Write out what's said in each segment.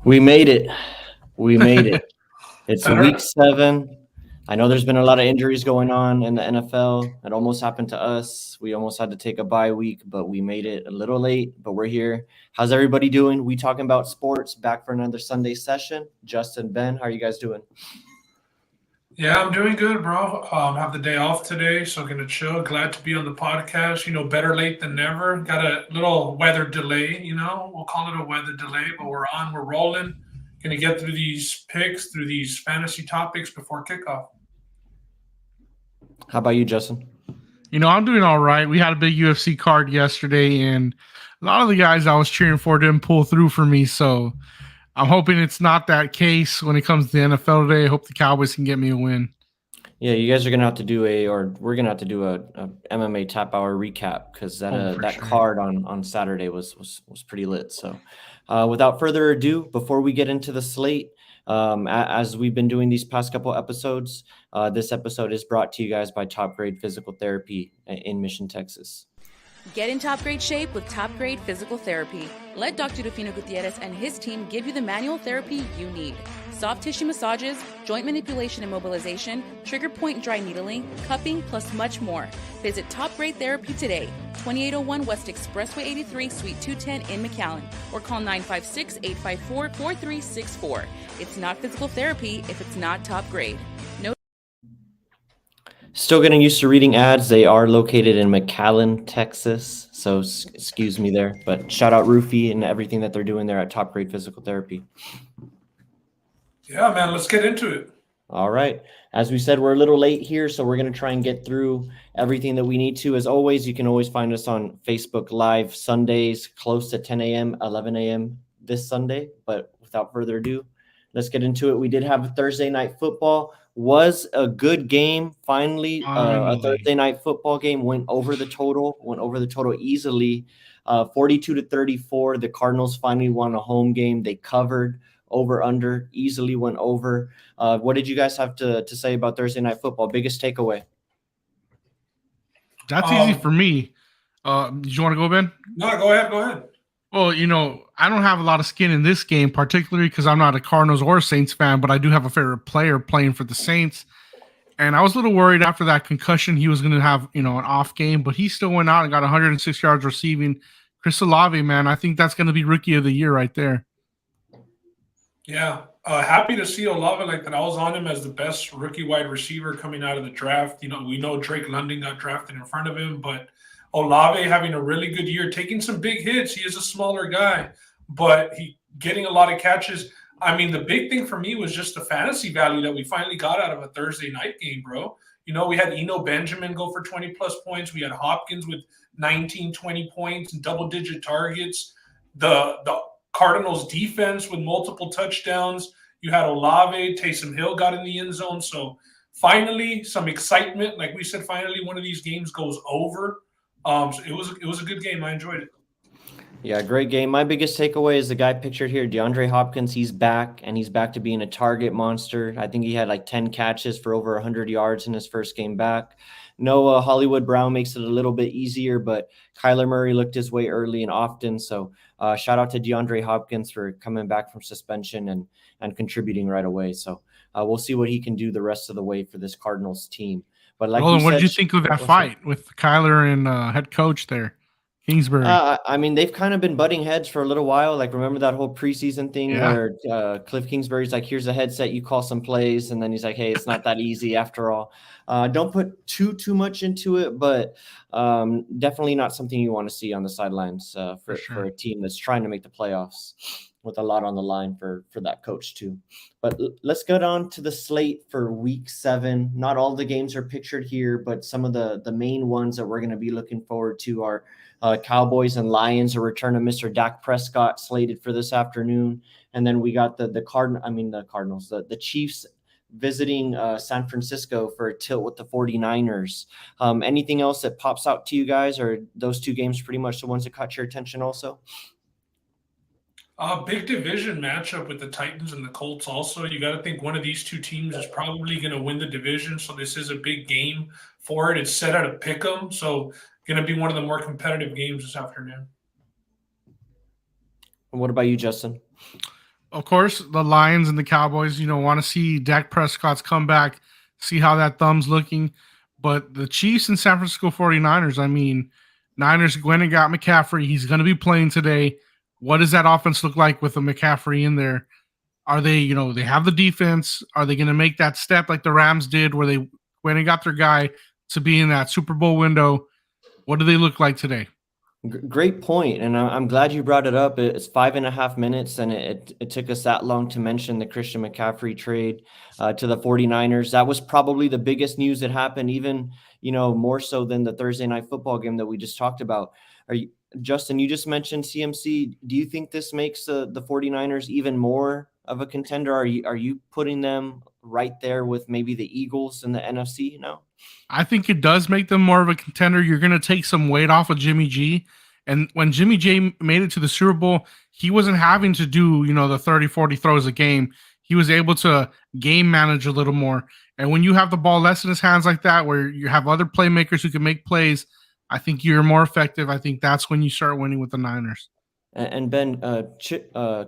We made it. We made it. It's All week right. 7. I know there's been a lot of injuries going on in the NFL. It almost happened to us. We almost had to take a bye week, but we made it a little late, but we're here. How's everybody doing? We talking about sports, back for another Sunday session. Justin, Ben, how are you guys doing? Yeah, I'm doing good, bro. Have the day off today, so gonna chill. Glad to be on the podcast. Better late than never. Got a little weather delay. We'll call it a weather delay, but we're on. We're rolling. Gonna get through these picks, through these fantasy topics before kickoff. How about you, Justin? I'm doing all right. We had a big UFC card yesterday, and a lot of the guys I was cheering for didn't pull through for me. So I'm hoping it's not that case when it comes to the NFL today. I hope the Cowboys can get me a win. Yeah, you guys are gonna have to do we're gonna have to do a MMA tap hour recap because that Sure. card on Saturday was pretty lit. So, without further ado, before we get into the slate, as we've been doing these past couple episodes, this episode is brought to you guys by Top Grade Physical Therapy in Mission, Texas. Get in top grade shape with Top Grade Physical Therapy. Let Dr. Rufino Gutierrez and his team give you the manual therapy you need. Soft tissue massages, joint manipulation and mobilization, trigger point dry needling, cupping, plus much more. Visit Top Grade Therapy today, 2801 West Expressway 83, Suite 210 in McAllen, or call 956-854-4364. It's not physical therapy if it's not top grade. Still getting used to reading ads. They are located in McAllen, Texas. So excuse me there, but shout out Roofy and everything that they're doing there at Top Grade Physical Therapy. Yeah, man, let's get into it. All right. As we said, we're a little late here, so we're going to try and get through everything that we need to. As always, you can always find us on Facebook Live Sundays, close to 10 a.m., 11 a.m. this Sunday. But without further ado, let's get into it. We did have a Thursday night football. Was a good game. Finally, a Thursday night football game went over the total easily, 42-34. The Cardinals finally won a home game. They covered over under, easily went over. What did you guys have to say about Thursday night football? Biggest takeaway? That's easy for me. Did you want to go, Ben? No, go ahead. Well, I don't have a lot of skin in this game, particularly because I'm not a Cardinals or Saints fan, but I do have a favorite player playing for the Saints. And I was a little worried after that concussion he was going to have, an off game, but he still went out and got 106 yards receiving. Chris Olave, man, I think that's going to be Rookie of the Year right there. Yeah, happy to see Olave like that. I was on him as the best rookie wide receiver coming out of the draft. We know Drake London got drafted in front of him, but Olave having a really good year, taking some big hits. He is a smaller guy, but he getting a lot of catches. I mean, the big thing for me was just the fantasy value that we finally got out of a Thursday night game, bro. We had Eno Benjamin go for 20-plus points. We had Hopkins with 19, 20 points and double-digit targets. The Cardinals defense with multiple touchdowns. You had Olave, Taysom Hill got in the end zone. So finally, some excitement. Like we said, finally one of these games goes over. So it was a good game. I enjoyed it. Yeah, great game. My biggest takeaway is the guy pictured here, DeAndre Hopkins. He's back, and he's back to being a target monster. I think he had like 10 catches for over 100 yards in his first game back. No, Hollywood Brown makes it a little bit easier, but Kyler Murray looked his way early and often. So shout out to DeAndre Hopkins for coming back from suspension and contributing right away. So we'll see what he can do the rest of the way for this Cardinals team. But like, what did you think of that fight with Kyler and head coach there, Kingsbury? I mean, they've kind of been butting heads for a little while. Like, remember that whole preseason thing where Cliff Kingsbury's like, here's a headset, you call some plays. And then he's like, hey, it's not that easy after all. Don't put too much into it, but definitely not something you want to see on the sidelines for a team that's trying to make the playoffs with a lot on the line for that coach too. But let's get on to the slate for week 7. Not all the games are pictured here, but some of the main ones that we're going to be looking forward to are Cowboys and Lions, a return of Mr. Dak Prescott slated for this afternoon. And then we got the Cardinals, the Chiefs visiting San Francisco for a tilt with the 49ers. Anything else that pops out to you guys, or those two games pretty much the ones that caught your attention also? Big division matchup with the Titans and the Colts also. You got to think one of these two teams is probably going to win the division, so this is a big game for it. It's set at a pick 'em, so going to be one of the more competitive games this afternoon. What about you, Justin? of course, the Lions and the Cowboys, want to see Dak Prescott's comeback, see how that thumb's looking. But the Chiefs and San Francisco 49ers, I mean, Niners went and got McCaffrey. He's going to be playing today. What does that offense look like with a McCaffrey in there? Are they, they have the defense. Are they going to make that step like the Rams did where they went and got their guy to be in that Super Bowl window? What do they look like today? Great point, and I'm glad you brought it up. It's 5.5 minutes, and it took us that long to mention the Christian McCaffrey trade to the 49ers. That was probably the biggest news that happened, even more so than the Thursday night football game that we just talked about. Justin, you just mentioned CMC. Do you think this makes the 49ers even more of a contender? Are you putting them right there with maybe the Eagles in the NFC now? I think it does make them more of a contender. You're going to take some weight off of Jimmy G. And when Jimmy G made it to the Super Bowl, he wasn't having to do, the 30, 40 throws a game. He was able to game manage a little more. And when you have the ball less in his hands like that, where you have other playmakers who can make plays, I think you're more effective. I think that's when you start winning with the Niners. And Ben,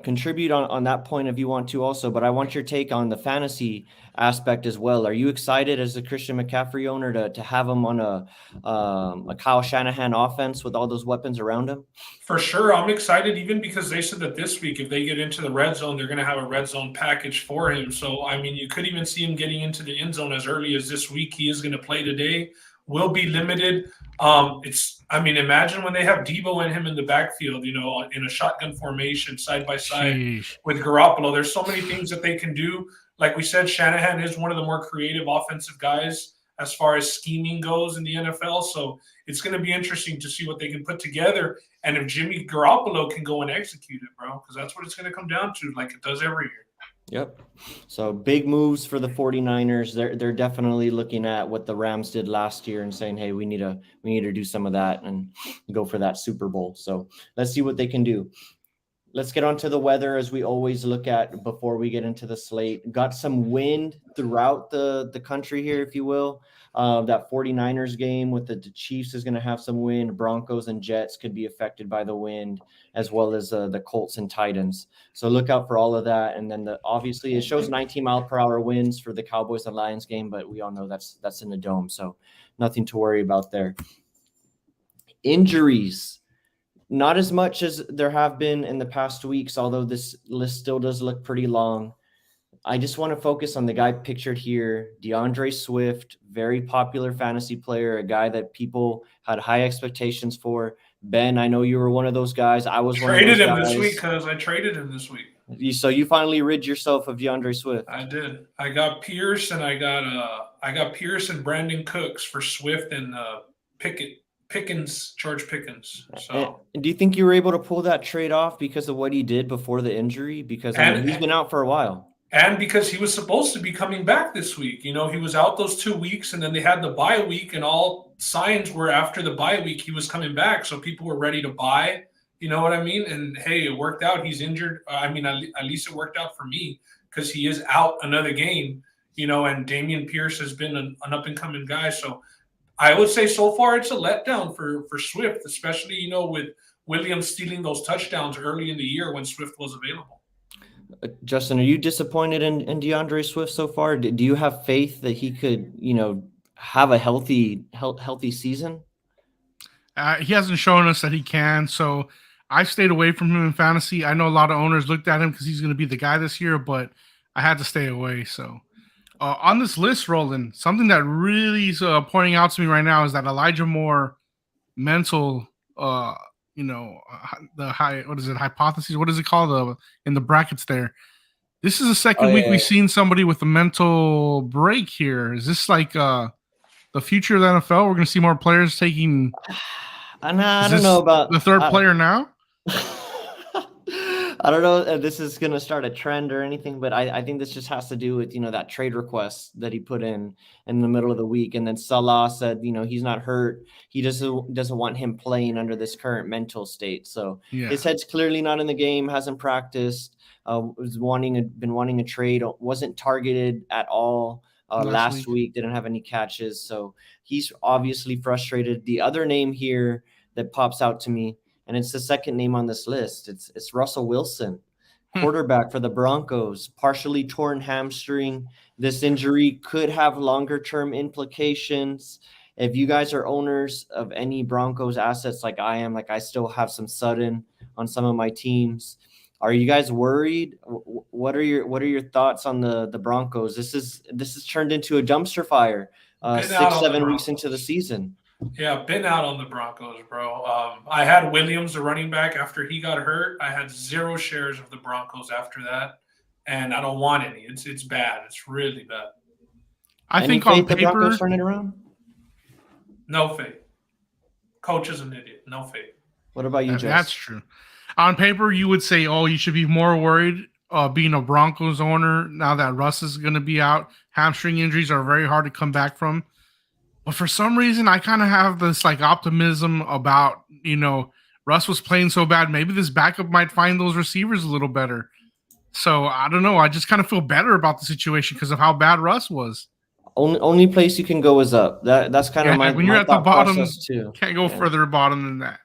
contribute on that point if you want to also, but I want your take on the fantasy aspect as well. Are you excited as a Christian McCaffrey owner to have him on a Kyle Shanahan offense with all those weapons around him? For sure. I'm excited even because they said that this week, if they get into the red zone, they're going to have a red zone package for him. So, I mean, you could even see him getting into the end zone as early as this week. He is going to play today. Will be limited. Imagine when they have Debo and him in the backfield, in a shotgun formation side by side with Garoppolo. There's so many things that they can do. Like we said, Shanahan is one of the more creative offensive guys as far as scheming goes in the NFL. So it's going to be interesting to see what they can put together. And if Jimmy Garoppolo can go and execute it, bro, because that's what it's going to come down to, like it does every year. Yep. So big moves for the 49ers. They're definitely looking at what the Rams did last year and saying, hey, we need to do some of that and go for that Super Bowl. So let's see what they can do. Let's get on to the weather as we always look at before we get into the slate. Got some wind throughout the country here, if you will. That 49ers game with the Chiefs is going to have some wind. Broncos and Jets could be affected by the wind, as well as the Colts and Titans. So look out for all of that. And then obviously it shows 19-mile-per-hour winds for the Cowboys and Lions game, but we all know that's in the dome, so nothing to worry about there. Injuries. Not as much as there have been in the past weeks, although this list still does look pretty long. I just want to focus on the guy pictured here, DeAndre Swift, very popular fantasy player, a guy that people had high expectations for. Ben, I know you were one of those guys. I was one of those guys. Traded him this week because I traded him this week. So you finally rid yourself of DeAndre Swift. I did. I got Pierce and I got Pierce and Brandon Cooks for Swift and George Pickens. So, and do you think you were able to pull that trade off because of what he did before the injury? Because he's been out for a while. And because he was supposed to be coming back this week. He was out those 2 weeks, and then they had the bye week, and all signs were after the bye week he was coming back. So people were ready to buy. You know what I mean? And, hey, it worked out. He's injured. At least it worked out for me because he is out another game, and Damian Pierce has been an up-and-coming guy. So I would say so far it's a letdown for Swift, especially, with Williams stealing those touchdowns early in the year when Swift was available. Justin, are you disappointed in DeAndre Swift so far? Do you have faith that he could, have a healthy season? He hasn't shown us that he can, so I stayed away from him in fantasy. I know a lot of owners looked at him because he's going to be the guy this year, but I had to stay away, so... on this list, Roland, something that really is pointing out to me right now is that Elijah Moore mental, hypothesis? What is it called in the brackets there? This is the second week we've seen somebody with a mental break here. Is this like the future of the NFL? We're going to see more players taking. I don't know about the third player now. I don't know if this is going to start a trend or anything, but I think this just has to do with, that trade request that he put in the middle of the week. And then Salah said, he's not hurt. He doesn't want him playing under this current mental state. So his head's clearly not in the game, hasn't practiced, been wanting a trade, wasn't targeted at all last week, didn't have any catches. So he's obviously frustrated. The other name here that pops out to me, and it's the second name on this list, it's Russell Wilson. quarterback for the Broncos, partially torn hamstring. This injury could have longer-term implications. If you guys are owners of any Broncos assets like I am, like I still have some Sutton on some of my teams. Are you guys worried? What are your thoughts on the Broncos? This is turned into a dumpster fire. 6-7 weeks into the season. Yeah, been out on the Broncos, bro. I had Williams, the running back, after he got hurt. I had 0 shares of the Broncos after that, and I don't want any. It's bad. It's really bad. I think on the paper, Broncos turn it around. No faith. Coach is an idiot. No faith. What about you, Jess? That's true. On paper, you would say, oh, you should be more worried being a Broncos owner now that Russ is going to be out. Hamstring injuries are very hard to come back from. But for some reason, I kind of have this like optimism about, Russ was playing so bad. Maybe this backup might find those receivers a little better. So I don't know. I just kind of feel better about the situation because of how bad Russ was. Only place you can go is up. That's kind of my when you're my at the thought bottom process too. Can't go further bottom than that.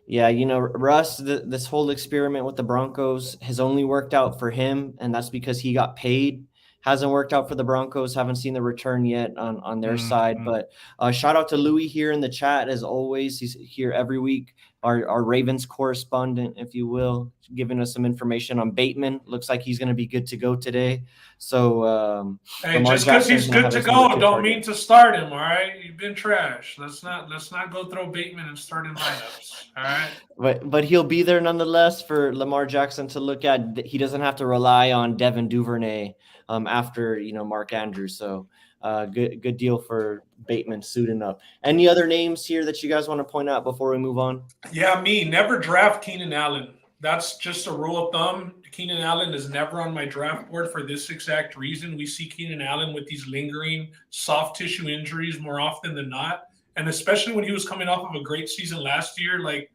Yeah, Russ, this whole experiment with the Broncos has only worked out for him, and that's because he got paid. Hasn't worked out for the Broncos. Haven't seen the return yet on their side. But shout out to Louis here in the chat as always. He's here every week. Our Ravens correspondent, if you will, giving us some information on Bateman. Looks like he's going to be good to go today. So, hey, just because he's good to go, don't mean to start him. All right, you've been trash. Let's not go throw Bateman and start in lineups. All right, but he'll be there nonetheless for Lamar Jackson to look at. He doesn't have to rely on Devin Duvernay after Mark Andrews. So good deal for Bateman suiting up. Any other names here that you guys want to point out before we move on? Yeah, never draft Keenan Allen. That's just a rule of thumb. Keenan Allen is never on my draft board for this exact reason. We see Keenan Allen with these lingering soft tissue injuries more often than not. And especially when he was coming off of a great season last year, like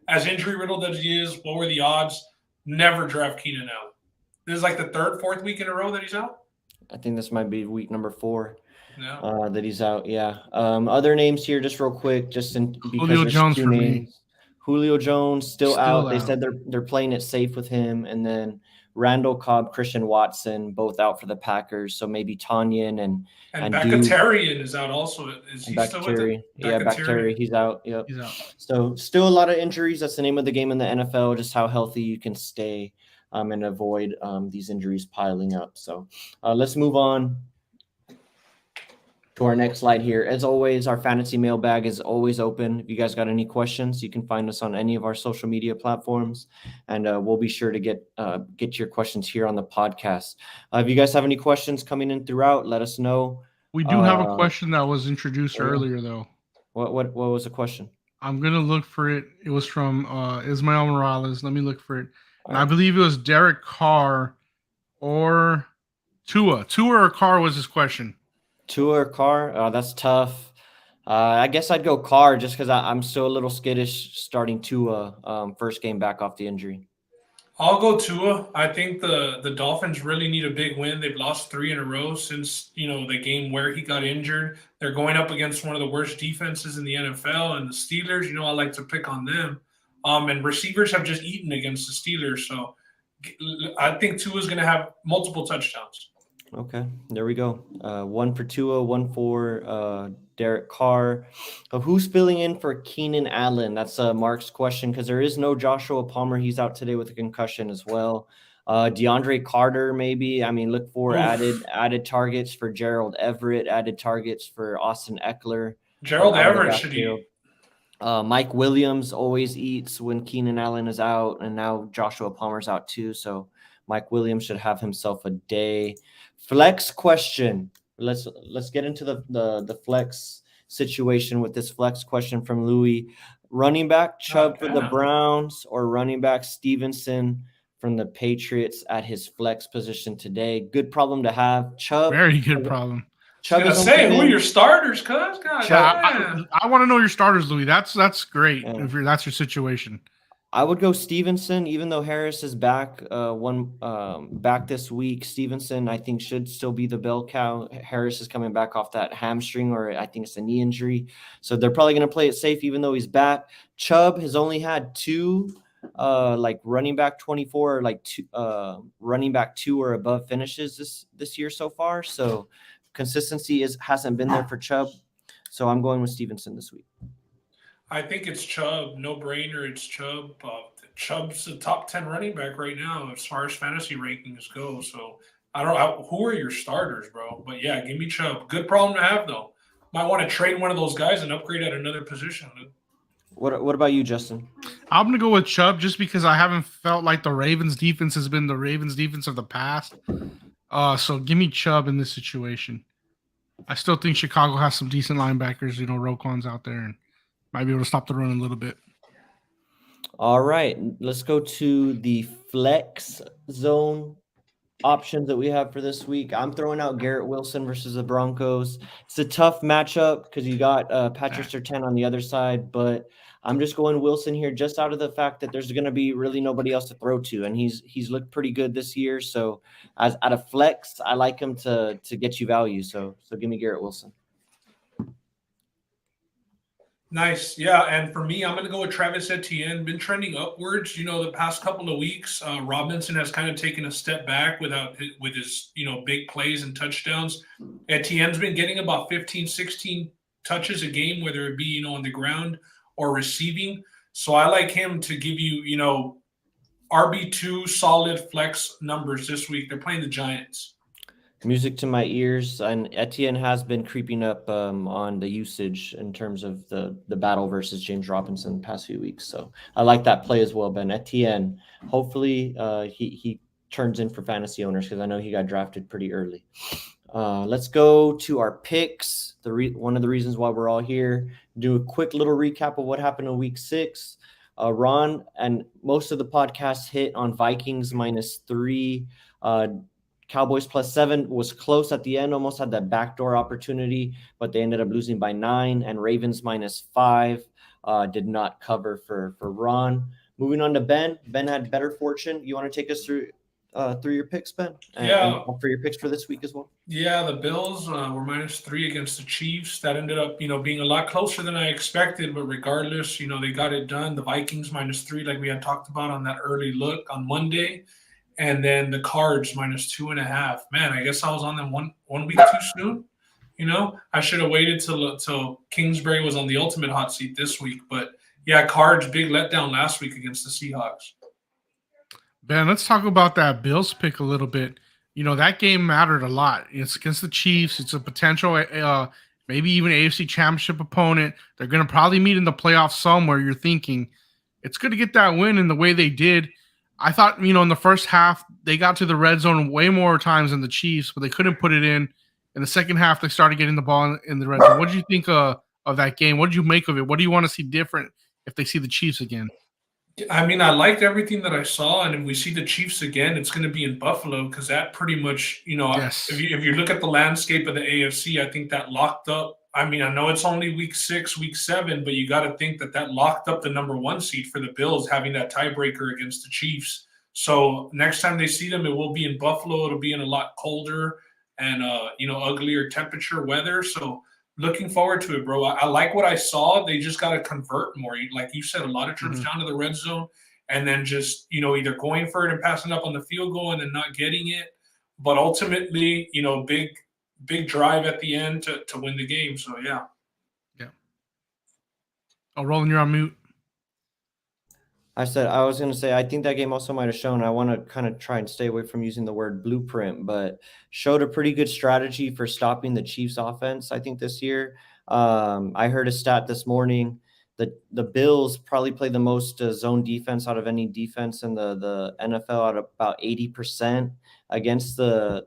as injury riddled as he is, what were the odds? Never draft Keenan Allen. This is like the 3rd, 4th week in a row that he's out. I think this might be week number 4 that he's out. Yeah. Other names here, just real quick, because Julio Jones for me. Julio Jones still out. They said they're playing it safe with him, and then Randall Cobb, Christian Watson, both out for the Packers. So maybe Tanyan and Bakatarian is out also. Is he still with it? Yeah, Bakatarian. He's out. Yep. He's out. So still a lot of injuries. That's the name of the game in the NFL. Just how healthy you can stay. And avoid these injuries piling up. So let's move on to our next slide here. As always, our fantasy mailbag is always open. If you guys got any questions, you can find us on any of our social media platforms, and we'll be sure to get your questions here on the podcast. If you guys have any questions coming in throughout, let us know. We do have a question that was introduced earlier, though. What was the question? I'm gonna look for it. It was from Ismael Morales. Let me look for it. And I believe it was Derek Carr or Tua. Tua or Carr was his question. Tua or Carr? That's tough. I guess I'd go Carr just because I'm still a little skittish starting Tua first game back off the injury. I'll go Tua. I think the Dolphins really need a big win. They've lost 3 in a row since the game where he got injured. They're going up against one of the worst defenses in the NFL, and the Steelers. I like to pick on them. And receivers have just eaten against the Steelers. So I think Tua is going to have multiple touchdowns. Okay, there we go. 1 for Tua, 1 for Derek Carr. Who's filling in for Keenan Allen? That's Mark's question because there is no Joshua Palmer. He's out today with a concussion as well. DeAndre Carter, maybe. Look for added targets for Gerald Everett, added targets for Austin Eckler. Gerald Everett should eat. Mike Williams always eats when Keenan Allen is out, and now Joshua Palmer's out too. So Mike Williams should have himself a day. Flex question. Let's get into the flex situation with this flex question from Louis. Running back Chubb for the Browns or running back Stevenson from the Patriots at his flex position today? Good problem to have. Chubb. Very good problem. Chubb is saying who are your starters, cuz? I want to know your starters, Louis. That's great if that's your situation. I would go Stevenson, even though Harris is back back this week. Stevenson, I think, should still be the bell cow. Harris is coming back off that hamstring, or I think it's a knee injury. So they're probably going to play it safe, even though he's back. Chubb has only had 2 like running back 24, or like running back 2 or above finishes this year so far. So consistency hasn't been there for Chubb. So I'm going with Stevenson this week. I think it's Chubb, no brainer. It's Chubb. Chubb's the top 10 running back right now as far as fantasy rankings go. So I don't know who are your starters, bro. But yeah, give me Chubb. Good problem to have though. Might want to trade one of those guys and upgrade at another position. What about you, Justin? I'm gonna go with Chubb just because I haven't felt like the Ravens defense has been the Ravens defense of the past. So give me Chubb in this situation. I still think Chicago has some decent linebackers. Roquan's out there and might be able to stop the run a little bit. All right, let's go to the flex zone options that we have for this week. I'm throwing out Garrett Wilson versus the Broncos. It's a tough matchup because you got Patrick Surtain on the other side, but I'm just going Wilson here just out of the fact that there's going to be really nobody else to throw to, and he's looked pretty good this year. So as out of flex, I like him to get you value. So give me Garrett Wilson. Nice. Yeah. And for me, I'm going to go with Travis Etienne. Been trending upwards, the past couple of weeks. Robinson has kind of taken a step back with his, big plays and touchdowns. Etienne's been getting about 15, 16 touches a game, whether it be, on the ground or receiving. So I like him to give you, RB2 solid flex numbers this week. They're playing the Giants. Music to my ears, and Etienne has been creeping up on the usage in terms of the battle versus James Robinson the past few weeks. So I like that play as well, Ben. Etienne, hopefully he turns in for fantasy owners because I know he got drafted pretty early. Let's go to our picks. One of the reasons why we're all here. Do a quick little recap of what happened in week 6. Ron and most of the podcast hit on Vikings -3. Cowboys +7 was close at the end, almost had that backdoor opportunity, but they ended up losing by 9. And Ravens -5 did not cover for Ron. Moving on to Ben. Ben had better fortune. You want to take us through your picks, Ben? And for your picks for this week as well? Yeah, the Bills were -3 against the Chiefs. That ended up, being a lot closer than I expected. But regardless, they got it done. The Vikings -3, like we had talked about on that early look on Monday. And then the Cards -2.5. Man, I guess I was on them one week too soon. I should have waited till Kingsbury was on the ultimate hot seat this week. But yeah, Cards, big letdown last week against the Seahawks. Ben, let's talk about that Bills pick a little bit. That game mattered a lot. It's against the Chiefs. It's a potential, maybe even AFC Championship opponent. They're going to probably meet in the playoffs somewhere. You're thinking it's good to get that win in the way they did. I thought, in the first half, they got to the red zone way more times than the Chiefs, but they couldn't put it in. In the second half, they started getting the ball in the red zone. What did you think of that game? What did you make of it? What do you want to see different if they see the Chiefs again? I mean, I liked everything that I saw, and if we see the Chiefs again, it's going to be in Buffalo because that pretty much, Yes. if you look at the landscape of the AFC, I think that locked up. I mean, I know it's only week 6, week 7, but you got to think that locked up the number 1 seed for the Bills, having that tiebreaker against the Chiefs. So next time they see them, it will be in Buffalo. It'll be in a lot colder and uglier temperature weather. So looking forward to it, bro. I like what I saw. They just got to convert more. Like you said, a lot of trips down to the red zone and then just, either going for it and passing up on the field goal and then not getting it. But ultimately, big drive at the end to win the game. So, yeah. Yeah. Oh, Roland, you're on mute. I was going to say, I think that game also might have shown, I want to kind of try and stay away from using the word blueprint, but showed a pretty good strategy for stopping the Chiefs offense, I think, this year. I heard a stat this morning that the Bills probably play the most zone defense out of any defense in the NFL at about 80%. Against the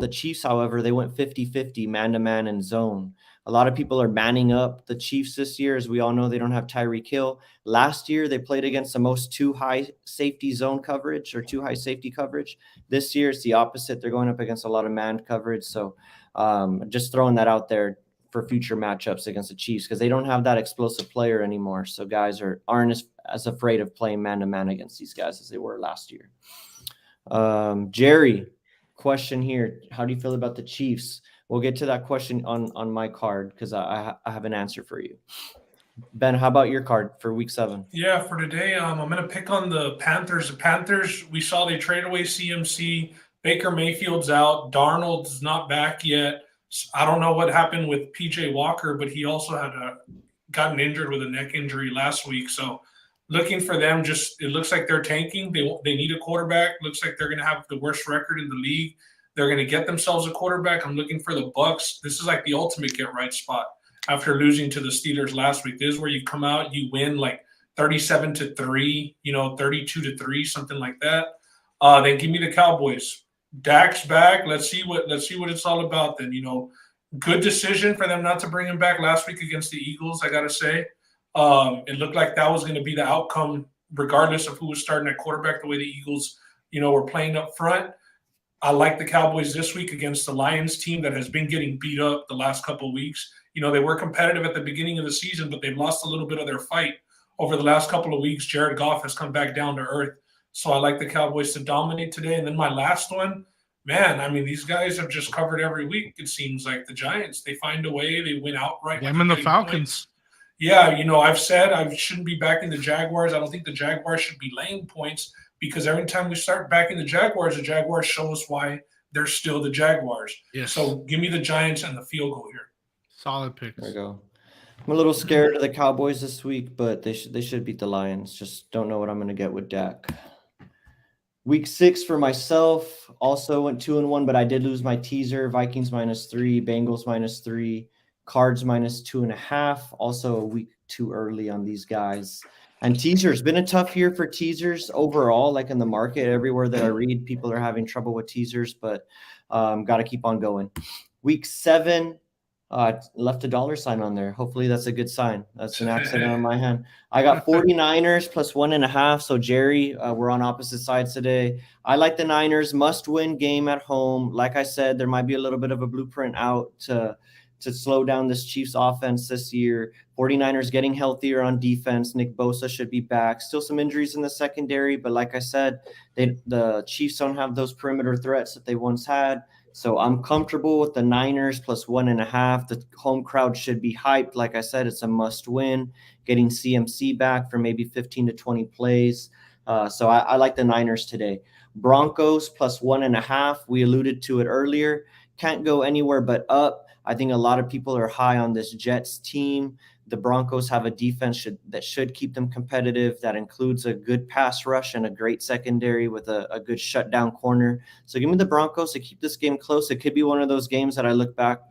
Chiefs, however, they went 50-50 man-to-man and zone. A lot of people are manning up the Chiefs this year. As we all know, they don't have Tyreek Hill. Last year, they played against the most too high safety coverage. This year, it's the opposite. They're going up against a lot of man coverage. So just throwing that out there for future matchups against the Chiefs because they don't have that explosive player anymore. So guys aren't as afraid of playing man-to-man against these guys as they were last year. Jerry, question here. How do you feel about the Chiefs? We'll get to that question on my card because I have an answer for you. Ben, how about your card for week 7? Yeah, for today, I'm going to pick on the Panthers. The Panthers, we saw they trade away CMC. Baker Mayfield's out. Darnold's not back yet. I don't know what happened with PJ Walker, but he also had gotten injured with a neck injury last week. So looking for them, just it looks like they're tanking. They need a quarterback. Looks like they're going to have the worst record in the league. They're going to get themselves a quarterback. I'm looking for the Bucks. This is like the ultimate get right spot after losing to the Steelers last week. This is where you come out, you win like 37-3, 32-3, something like that. Then give me the Cowboys. Dak's back. Let's see what it's all about. Then good decision for them not to bring him back last week against the Eagles. I gotta say, it looked like that was going to be the outcome, regardless of who was starting at quarterback. The way the Eagles, were playing up front. I like the Cowboys this week against the Lions team that has been getting beat up the last couple of weeks. They were competitive at the beginning of the season, but they've lost a little bit of their fight over the last couple of weeks. Jared Goff has come back down to earth. So I like the Cowboys to dominate today. And then my last one, man, I mean, these guys have just covered every week. It seems like the Giants, they find a way. They win outright. Them and the Falcons. Points. Yeah, I've said I shouldn't be backing the Jaguars. I don't think the Jaguars should be laying points because every time we start backing the Jaguars show us why they're still the Jaguars. Yes. So give me the Giants and the field goal here. Solid picks. There you go. I'm a little scared of the Cowboys this week, but they should beat the Lions. Just don't know what I'm going to get with Dak. Week 6 for myself also went 2-1, but I did lose my teaser. Vikings -3, Bengals -3, Cards -2.5. Also a week too early on these guys. And teasers, been a tough year for teasers overall, like in the market. Everywhere that I read, people are having trouble with teasers, but got to keep on going. Week 7, left a $sign on there. Hopefully that's a good sign. That's an accident on my hand. I got 49ers +1.5. So Jerry, we're on opposite sides today. I like the Niners, must-win game at home. Like I said, there might be a little bit of a blueprint out to slow down this Chiefs offense this year. 49ers getting healthier on defense. Nick Bosa should be back. Still some injuries in the secondary, but like I said, the Chiefs don't have those perimeter threats that they once had. So I'm comfortable with the Niners +1.5. The home crowd should be hyped. Like I said, it's a must win. Getting CMC back for maybe 15 to 20 plays. So I like the Niners today. Broncos +1.5. We alluded to it earlier. Can't go anywhere but up. I think a lot of people are high on this Jets team. The Broncos have a defense that should keep them competitive. That includes a good pass rush and a great secondary with a good shutdown corner. So give me the Broncos to keep this game close. It could be one of those games that I look back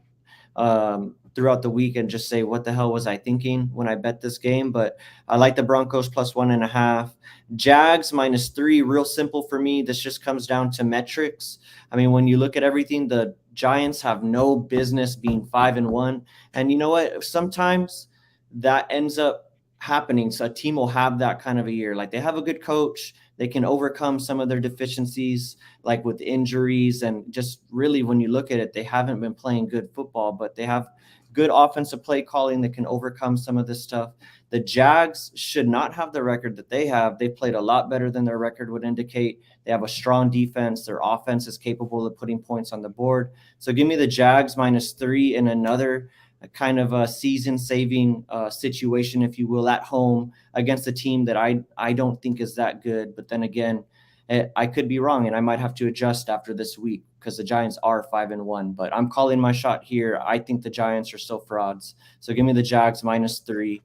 throughout the week and just say, what the hell was I thinking when I bet this game? But I like the Broncos +1.5. Jags -3, real simple for me. This just comes down to metrics. I mean, when you look at everything, the Giants have no business being 5-1. And you know what? Sometimes that ends up happening. So a team will have that kind of a year. Like they have a good coach. They can overcome some of their deficiencies, like with injuries. And just really, when you look at it, they haven't been playing good football, but they have good offensive play calling that can overcome some of this stuff. The Jags should not have the record that they have. They played a lot better than their record would indicate. They have a strong defense. Their offense is capable of putting points on the board. So give me the Jags -3 in another kind of a season-saving situation, if you will, at home against a team that I don't think is that good. But then again, I could be wrong, and I might have to adjust after this week because the Giants are 5-1. But I'm calling my shot here. I think the Giants are still frauds. So give me the Jags -3.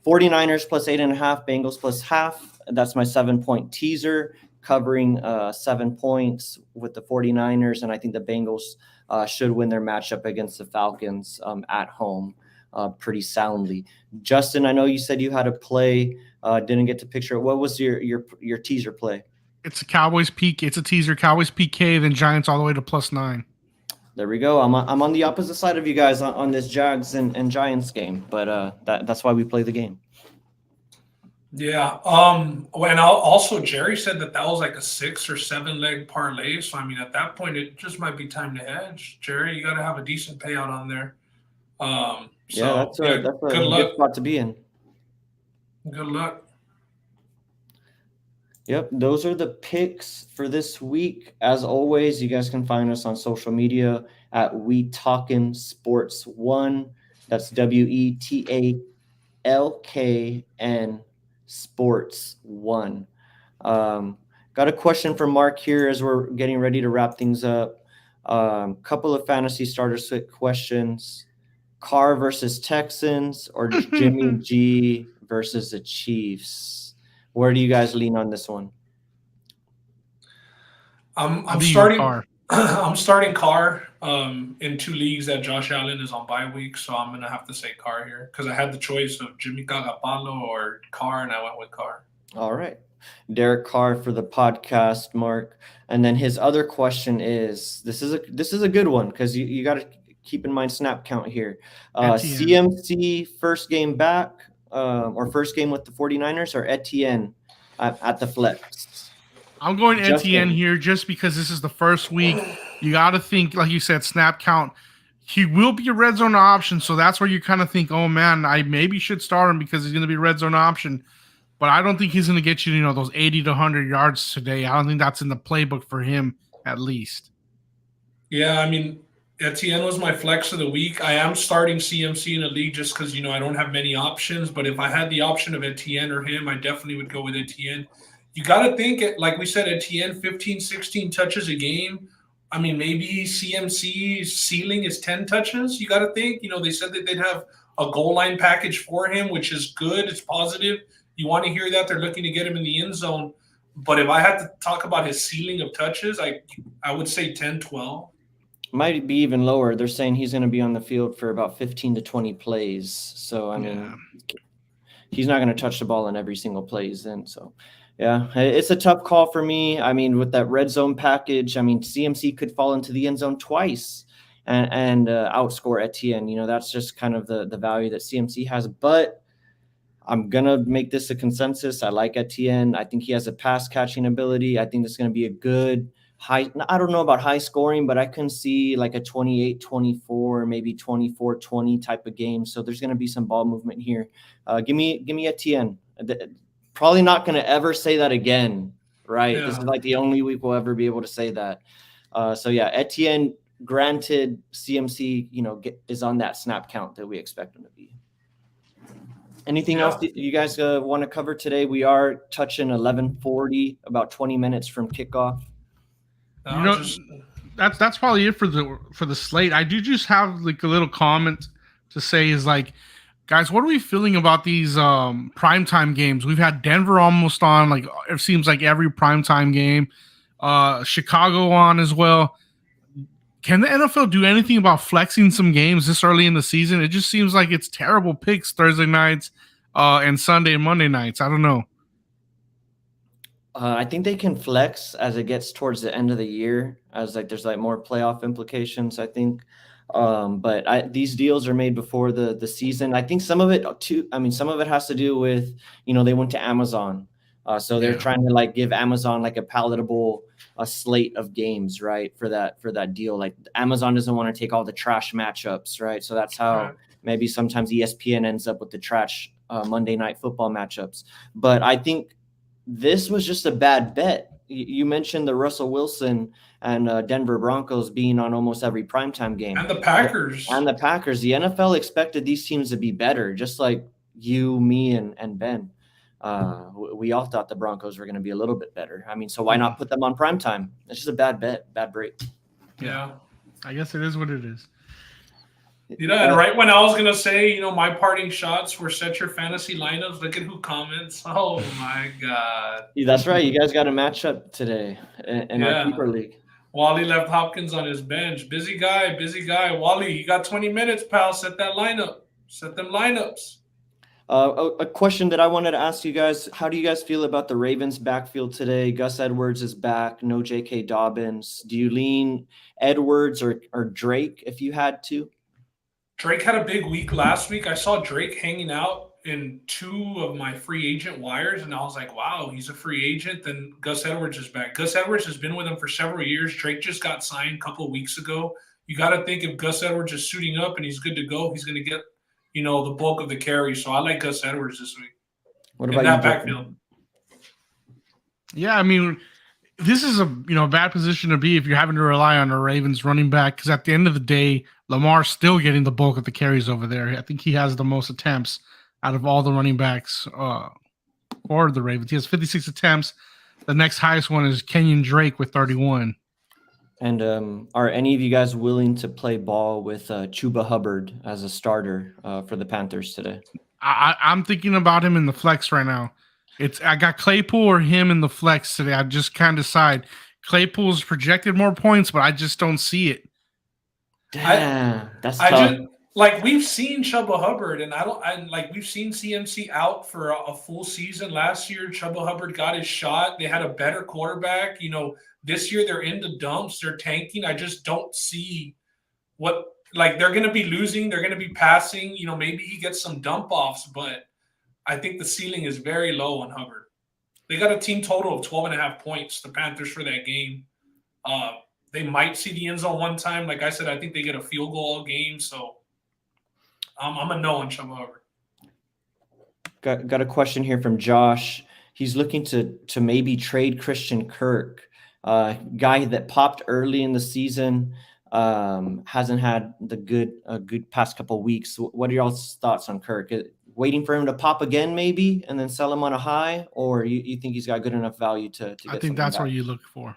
49ers +8.5, Bengals +0.5. That's my 7-point teaser, covering 7 points with the 49ers. And I think the Bengals should win their matchup against the Falcons at home pretty soundly. Justin, I know you said you had a play, didn't get to picture it. What was your teaser play? It's a Cowboys peak. It's a teaser. Cowboys PK, then Giants all the way to +9. There we go. I'm on the opposite side of you guys on this Jags and Giants game, but that's why we play the game. Yeah. And also Jerry said that was like a 6 or 7 leg parlay. So I mean, at that point, it just might be time to hedge. Jerry, you got to have a decent payout on there. That's a good spot to be in. Good luck. Yep, those are the picks for this week. As always, you guys can find us on social media at We Talkin' Sports 1. That's WETALKIN LKN Sports 1. Got a question from Mark here as we're getting ready to wrap things up. Couple of fantasy starter sit questions. Carr versus Texans or Jimmy G versus the Chiefs? Where do you guys lean on this one? I'm starting I'm starting Carr in 2 leagues that Josh Allen is on bye week, so I'm gonna have to say Carr here because I had the choice of Jimmy Garoppolo or Carr, and I went with Carr. All right. Derek Carr for the podcast, Mark. And then his other question is this is a good one because you got to keep in mind snap count here. CMC first game back or first game with the 49ers or Etienne at the flex? I'm going Etienne here just because this is the first week. You got to think, like you said, snap count. He will be a red zone option, so that's where you kind of think, oh, man, I maybe should start him because he's going to be a red zone option. But I don't think he's going to get you, those 80 to 100 yards today. I don't think that's in the playbook for him, at least. Yeah, I mean, Etienne was my flex of the week. I am starting CMC in a league just because, I don't have many options. But if I had the option of Etienne or him, I definitely would go with Etienne. You got to think, like we said, Etienne, 15, 16 touches a game. I mean, maybe CMC's ceiling is 10 touches. You got to think, they said that they'd have a goal line package for him, which is good. It's positive. You want to hear that they're looking to get him in the end zone. But if I had to talk about his ceiling of touches, I would say 10, 12. Might be even lower. They're saying he's going to be on the field for about 15 to 20 plays. So, I mean, he's not going to touch the ball in every single play he's in. So, yeah, it's a tough call for me. I mean, with that red zone package, I mean, CMC could fall into the end zone twice and outscore Etienne. That's just kind of the value that CMC has. But I'm going to make this a consensus. I like Etienne. I think he has a pass catching ability. I think this is going to be a good high. I don't know about high scoring, but I can see like a 28-24, maybe 24-20 type of game. So there's going to be some ball movement here. Give me Etienne. Probably not going to ever say that again, right? Yeah. This is like the only week we'll ever be able to say that. So yeah, Etienne, granted, CMC, is on that snap count that we expect him to be. Anything else that you guys want to cover today? We are touching 11:40, about 20 minutes from kickoff. That's probably it for the slate. I do just have like a little comment to say is like, guys, what are we feeling about these primetime games? We've had Denver almost on, like it seems like every primetime game. Chicago on as well. Can the NFL do anything about flexing some games this early in the season? It just seems like it's terrible picks Thursday nights and Sunday and Monday nights. I don't know. I think they can flex as it gets towards the end of the year, as like there's like more playoff implications, I think. But these deals are made before the season. I think some of it too. I mean, some of it has to do with they went to Amazon, so they're trying to like give Amazon like a palatable slate of games, right? For that deal. Like Amazon doesn't want to take all the trash matchups, right? So that's how maybe sometimes ESPN ends up with the trash Monday Night Football matchups. But I think this was just a bad bet. You mentioned the Russell Wilson and Denver Broncos being on almost every primetime game. And the Packers. The NFL expected these teams to be better, just like you, me, and Ben. We all thought the Broncos were going to be a little bit better. I mean, so why not put them on primetime? It's just a bad bet, bad break. Yeah. I guess it is what it is. And right when I was going to say, my parting shots were set your fantasy lineups. Look at who comments. Oh, my God. That's right. You guys got a matchup today in our keeper league. Wally left Hopkins on his bench. Busy guy. Wally, you got 20 minutes, pal. Set that lineup. Set them lineups. A question that I wanted to ask you guys, how do you guys feel about the Ravens backfield today? Gus Edwards is back. No J.K. Dobbins. Do you lean Edwards or Drake if you had to? Drake had a big week last week. I saw Drake hanging out in 2 of my free agent wires, and I was like, wow, he's a free agent. Then Gus Edwards is back. Gus Edwards has been with him for several years. Drake just got signed a couple of weeks ago. You got to think if Gus Edwards is suiting up and he's good to go, he's going to get, the bulk of the carry. So I like Gus Edwards this week. What about that backfield? Yeah, I mean, this is a bad position to be if you're having to rely on a Ravens running back, because at the end of the day, Lamar's still getting the bulk of the carries over there. I think he has the most attempts out of all the running backs for the Ravens. He has 56 attempts. The next highest one is Kenyon Drake with 31. And are any of you guys willing to play ball with Chuba Hubbard as a starter for the Panthers today? I'm thinking about him in the flex right now. I got Claypool or him in the flex today. I just can't decide. Claypool's projected more points, but I just don't see it. Damn, that's tough. We've seen Chuba Hubbard, and we've seen CMC out for a full season. Last year, Chuba Hubbard got his shot. They had a better quarterback. This year they're in the dumps. They're tanking. I just don't see what they're going to be losing. They're going to be passing. Maybe he gets some dump offs, but I think the ceiling is very low on Hubbard. They got a team total of 12.5 points, the Panthers, for that game. They might see the end zone one time. Like I said, I think they get a field goal all game. So I'm a no on Chuba Hubbard. Got a question here from Josh. He's looking to maybe trade Christian Kirk, guy that popped early in the season, hasn't had the good past couple of weeks. What are y'all's thoughts on Kirk? Waiting for him to pop again, maybe, and then sell him on a high, or you think he's got good enough value to get? I think that's what you look for.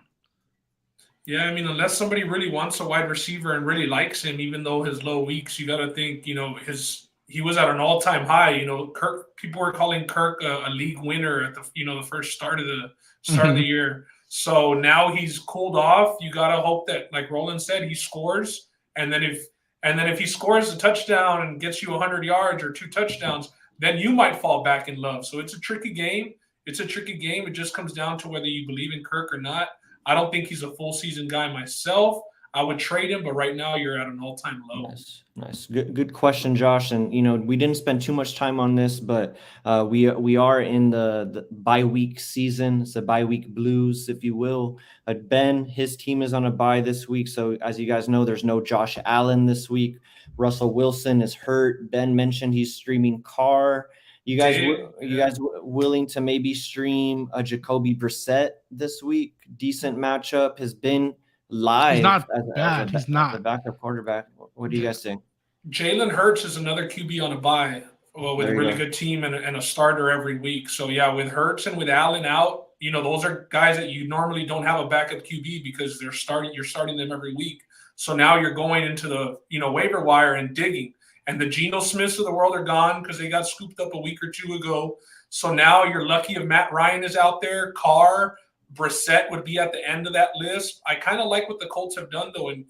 Yeah, I mean, unless somebody really wants a wide receiver and really likes him, even though his low weeks, you got to think, he was at an all-time high. Kirk. People were calling Kirk a league winner at the first start of the year. So now he's cooled off. You got to hope that, like Roland said, he scores, and then if he scores a touchdown and gets you 100 yards or 2 touchdowns, then you might fall back in love. So it's a tricky game. It just comes down to whether you believe in Kirk or not. I don't think he's a full season guy myself. I would trade him, but right now you're at an all-time low. Nice. Good question, Josh. And, we didn't spend too much time on this, but we are in the bye week season. It's a bye week blues, if you will. Ben, his team is on a bye this week. So as you guys know, there's no Josh Allen this week. Russell Wilson is hurt. Ben mentioned he's streaming Carr. You guys willing to maybe stream a Jacoby Brissett this week? Decent matchup, has been live. He's not bad. He's not a backup quarterback. What do you guys think? Jalen Hurts is another QB on a bye with a really good team and a starter every week. So yeah, with Hurts and with Allen out, those are guys that you normally don't have a backup QB because you're starting them every week. So now you're going into the waiver wire and digging. And the Geno Smiths of the world are gone because they got scooped up a week or two ago. So now you're lucky if Matt Ryan is out there. Carr, Brissett would be at the end of that list. I kind of like what the Colts have done, though, in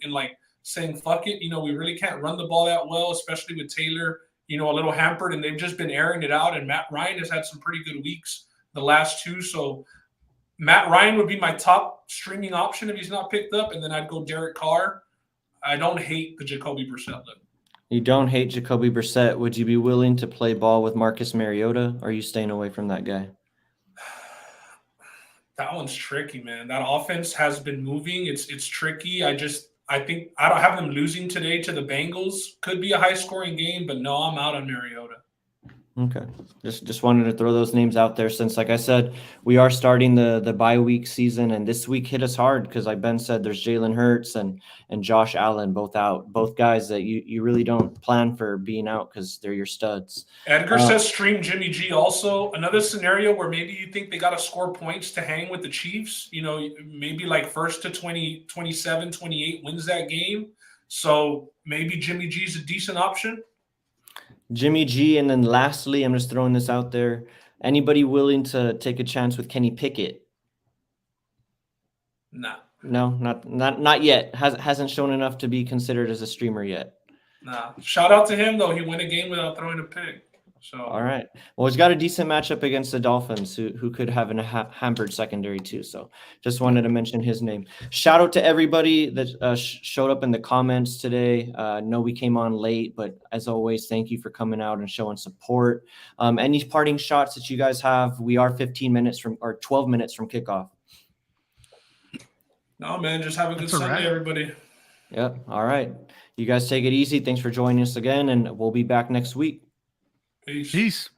saying, fuck it. We really can't run the ball that well, especially with Taylor, a little hampered. And they've just been airing it out. And Matt Ryan has had some pretty good weeks the last 2. So Matt Ryan would be my top streaming option if he's not picked up. And then I'd go Derek Carr. I don't hate the Jacoby Brissett look. You don't hate Jacoby Brissett. Would you be willing to play ball with Marcus Mariota? Or are you staying away from that guy? That one's tricky, man. That offense has been moving. It's tricky. I think I don't have them losing today to the Bengals. Could be a high-scoring game, but no, I'm out on Mariota. Okay. Just wanted to throw those names out there since, like I said, we are starting the bye week season, and this week hit us hard because, like Ben said, there's Jalen Hurts and Josh Allen both out, both guys that you really don't plan for being out because they're your studs. Edgar says stream Jimmy G also. Another scenario where maybe you think they got to score points to hang with the Chiefs, maybe like first to 20, 27, 28 wins that game. So maybe Jimmy G's a decent option. Jimmy G, and then lastly, I'm just throwing this out there. Anybody willing to take a chance with Kenny Pickett? Nah. No, not yet. Hasn't shown enough to be considered as a streamer yet. Nah. Shout out to him though. He won a game without throwing a pick. So all right. Well, he's got a decent matchup against the Dolphins, who could have a hampered secondary too. So just wanted to mention his name. Shout out to everybody that showed up in the comments today. Know we came on late, but as always, thank you for coming out and showing support. Any parting shots that you guys have? We are 12 minutes from kickoff. No, man, just have a good Sunday, everybody. Yep. All right. You guys take it easy. Thanks for joining us again, and we'll be back next week. Peace. Peace.